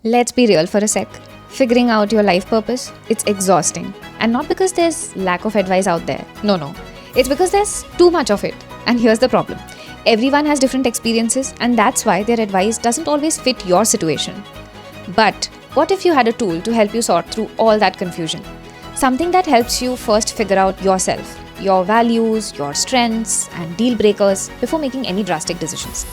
Let's be real for a sec. Figuring out your life purpose, it's exhausting. And not because there's lack of advice out there. No. It's because there's too much of it. And here's the problem. Everyone has different experiences, and that's why their advice doesn't always fit your situation. But what if you had a tool to help you sort through all that confusion? Something that helps you first figure out yourself, your values, your strengths, and deal breakers before making any drastic decisions.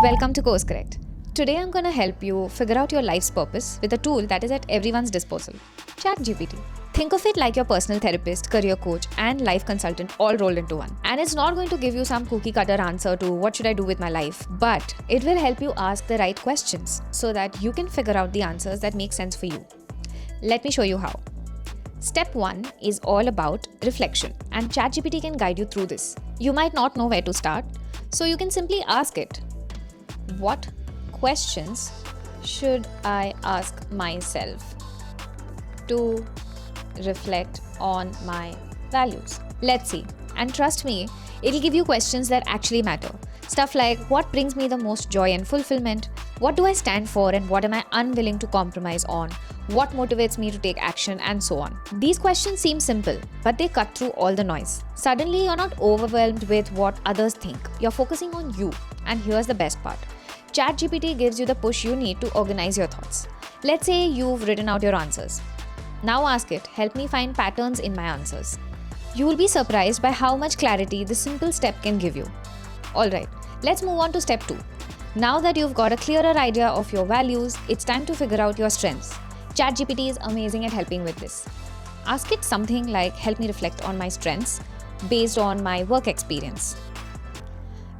Welcome to CourseCorrect. Today I'm going to help you figure out your life's purpose with a tool that is at everyone's disposal, ChatGPT. Think of it like your personal therapist, career coach, and life consultant all rolled into one. And it's not going to give you some cookie cutter answer to what should I do with my life, but it will help you ask the right questions so that you can figure out the answers that make sense for you. Let me show you how. Step 1 is all about reflection, and ChatGPT can guide you through this. You might not know where to start, so you can simply ask it, what questions should I ask myself to reflect on my values? Let's see. And trust me, it'll give you questions that actually matter. Stuff like, what brings me the most joy and fulfillment? What do I stand for and what am I unwilling to compromise on? What motivates me to take action, and so on. These questions seem simple, but they cut through all the noise. Suddenly, you're not overwhelmed with what others think. You're focusing on you. And here's the best part. ChatGPT gives you the push you need to organize your thoughts. Let's say you've written out your answers. Now ask it, help me find patterns in my answers. You will be surprised by how much clarity this simple step can give you. Alright, let's move on to step 2. Now that you've got a clearer idea of your values, it's time to figure out your strengths. ChatGPT is amazing at helping with this. Ask it something like, help me reflect on my strengths based on my work experience.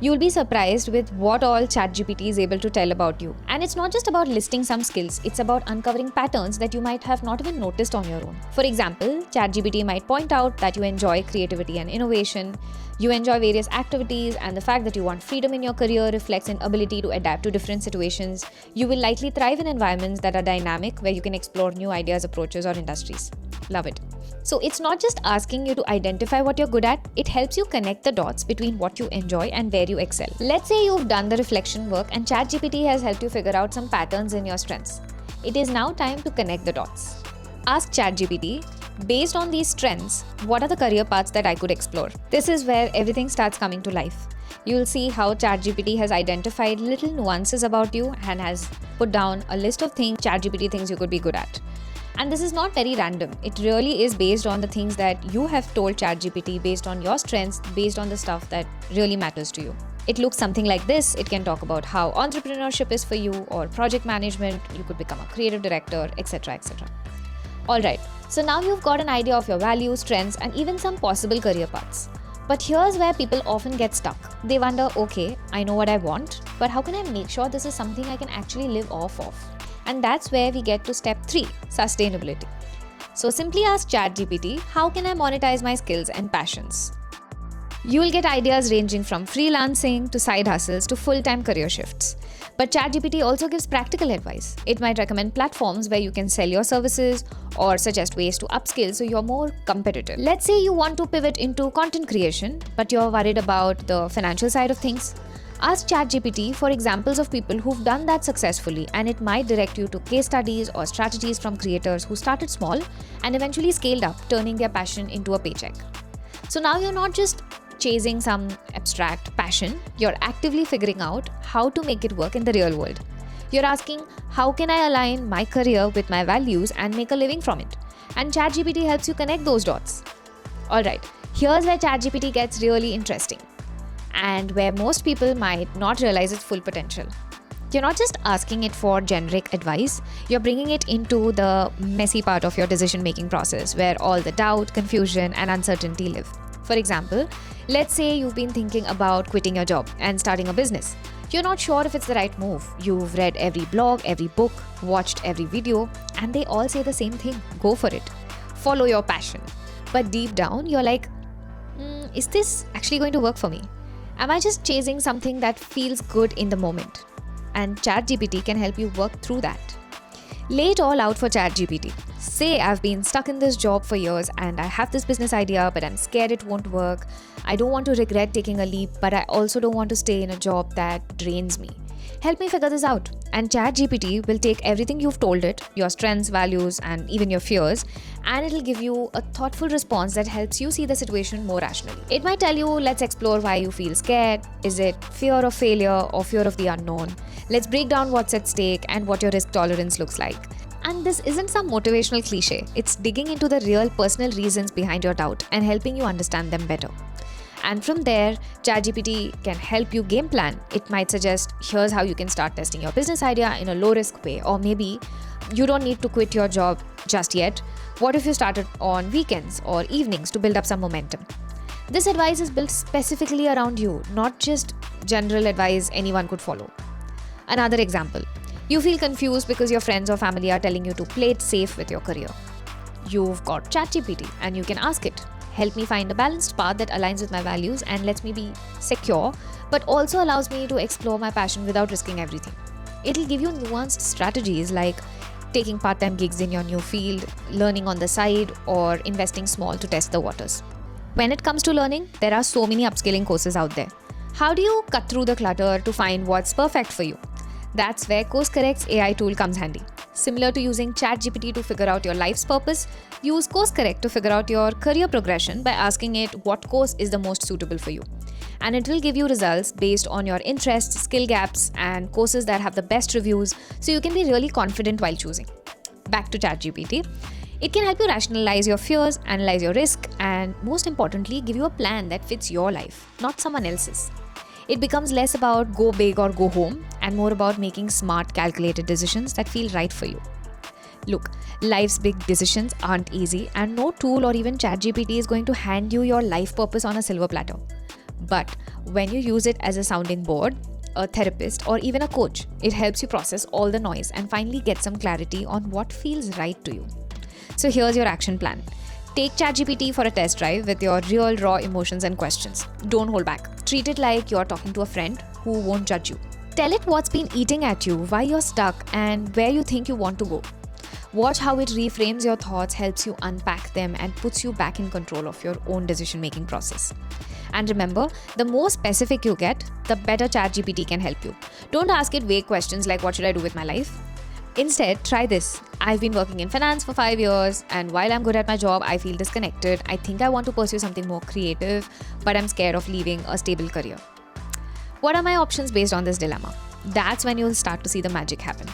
You'll be surprised with what all ChatGPT is able to tell about you. And it's not just about listing some skills, it's about uncovering patterns that you might have not even noticed on your own. For example, ChatGPT might point out that you enjoy creativity and innovation, you enjoy various activities, and the fact that you want freedom in your career reflects an ability to adapt to different situations. You will likely thrive in environments that are dynamic, where you can explore new ideas, approaches, or industries. Love it. So it's not just asking you to identify what you're good at, it helps you connect the dots between what you enjoy and where you excel. Let's say you've done the reflection work and ChatGPT has helped you figure out some patterns in your strengths. It is now time to connect the dots. Ask ChatGPT, based on these strengths, what are the career paths that I could explore? This is where everything starts coming to life. You'll see how ChatGPT has identified little nuances about you and has put down a list of things ChatGPT thinks you could be good at. And this is not very random. It really is based on the things that you have told ChatGPT, based on your strengths, based on the stuff that really matters to you. It looks something like this. It can talk about how entrepreneurship is for you, or project management, you could become a creative director, etc. etc. Alright, so now you've got an idea of your values, strengths, and even some possible career paths. But here's where people often get stuck. They wonder, okay, I know what I want, but how can I make sure this is something I can actually live off of? And that's where we get to step 3, sustainability. So simply ask ChatGPT, how can I monetize my skills and passions? You will get ideas ranging from freelancing to side hustles to full-time career shifts. But ChatGPT also gives practical advice. It might recommend platforms where you can sell your services or suggest ways to upskill so you're more competitive. Let's say you want to pivot into content creation, but you're worried about the financial side of things. Ask ChatGPT for examples of people who've done that successfully, and it might direct you to case studies or strategies from creators who started small and eventually scaled up, turning their passion into a paycheck. So now you're not just chasing some abstract passion, you're actively figuring out how to make it work in the real world. You're asking, how can I align my career with my values and make a living from it? And ChatGPT helps you connect those dots. Alright, here's where ChatGPT gets really interesting, and where most people might not realize its full potential. You're not just asking it for generic advice, you're bringing it into the messy part of your decision-making process, where all the doubt, confusion, and uncertainty live. For example, let's say you've been thinking about quitting your job and starting a business. You're not sure if it's the right move. You've read every blog, every book, watched every video, and they all say the same thing: go for it. Follow your passion. But deep down, you're like, is this actually going to work for me? Am I just chasing something that feels good in the moment? And ChatGPT can help you work through that. Lay it all out for ChatGPT. Say I've been stuck in this job for years and I have this business idea, but I'm scared it won't work. I don't want to regret taking a leap, but I also don't want to stay in a job that drains me. Help me figure this out. And ChatGPT will take everything you've told it, your strengths, values, and even your fears, and it'll give you a thoughtful response that helps you see the situation more rationally. It might tell you, let's explore why you feel scared. Is it fear of failure or fear of the unknown? Let's break down what's at stake and what your risk tolerance looks like. And this isn't some motivational cliche. It's digging into the real personal reasons behind your doubt and helping you understand them better. And from there, ChatGPT can help you game plan. It might suggest, here's how you can start testing your business idea in a low risk way. Or maybe you don't need to quit your job just yet. What if you started on weekends or evenings to build up some momentum? This advice is built specifically around you, not just general advice anyone could follow. Another example, you feel confused because your friends or family are telling you to play it safe with your career. You've got ChatGPT and you can ask it, help me find a balanced path that aligns with my values and lets me be secure, but also allows me to explore my passion without risking everything. It'll give you nuanced strategies like taking part-time gigs in your new field, learning on the side, or investing small to test the waters. When it comes to learning, there are so many upskilling courses out there. How do you cut through the clutter to find what's perfect for you? That's where CourseCorrect's AI tool comes handy. Similar to using ChatGPT to figure out your life's purpose, use CourseCorrect to figure out your career progression by asking it what course is the most suitable for you. And it will give you results based on your interests, skill gaps, and courses that have the best reviews, so you can be really confident while choosing. Back to ChatGPT. It can help you rationalize your fears, analyze your risk, and most importantly, give you a plan that fits your life, not someone else's. It becomes less about go big or go home and more about making smart, calculated decisions that feel right for you. Look, life's big decisions aren't easy, and no tool or even ChatGPT is going to hand you your life purpose on a silver platter. But when you use it as a sounding board, a therapist, or even a coach, it helps you process all the noise and finally get some clarity on what feels right to you. So here's your action plan. Take ChatGPT for a test drive with your real raw emotions and questions. Don't hold back. Treat it like you're talking to a friend who won't judge you. Tell it what's been eating at you, why you're stuck, and where you think you want to go. Watch how it reframes your thoughts, helps you unpack them, and puts you back in control of your own decision-making process. And remember, the more specific you get, the better ChatGPT can help you. Don't ask it vague questions like, what should I do with my life? Instead, try this. I've been working in finance for 5 years, and while I'm good at my job, I feel disconnected. I think I want to pursue something more creative, but I'm scared of leaving a stable career. What are my options based on this dilemma? That's when you'll start to see the magic happen.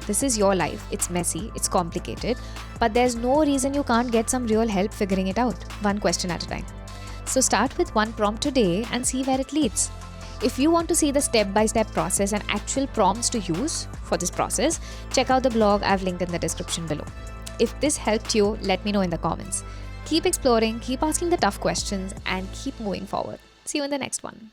This is your life. It's messy, it's complicated, but there's no reason you can't get some real help figuring it out, one question at a time. So start with one prompt today and see where it leads. If you want to see the step-by-step process and actual prompts to use for this process, check out the blog I've linked in the description below. If this helped you, let me know in the comments. Keep exploring, keep asking the tough questions, and keep moving forward. See you in the next one.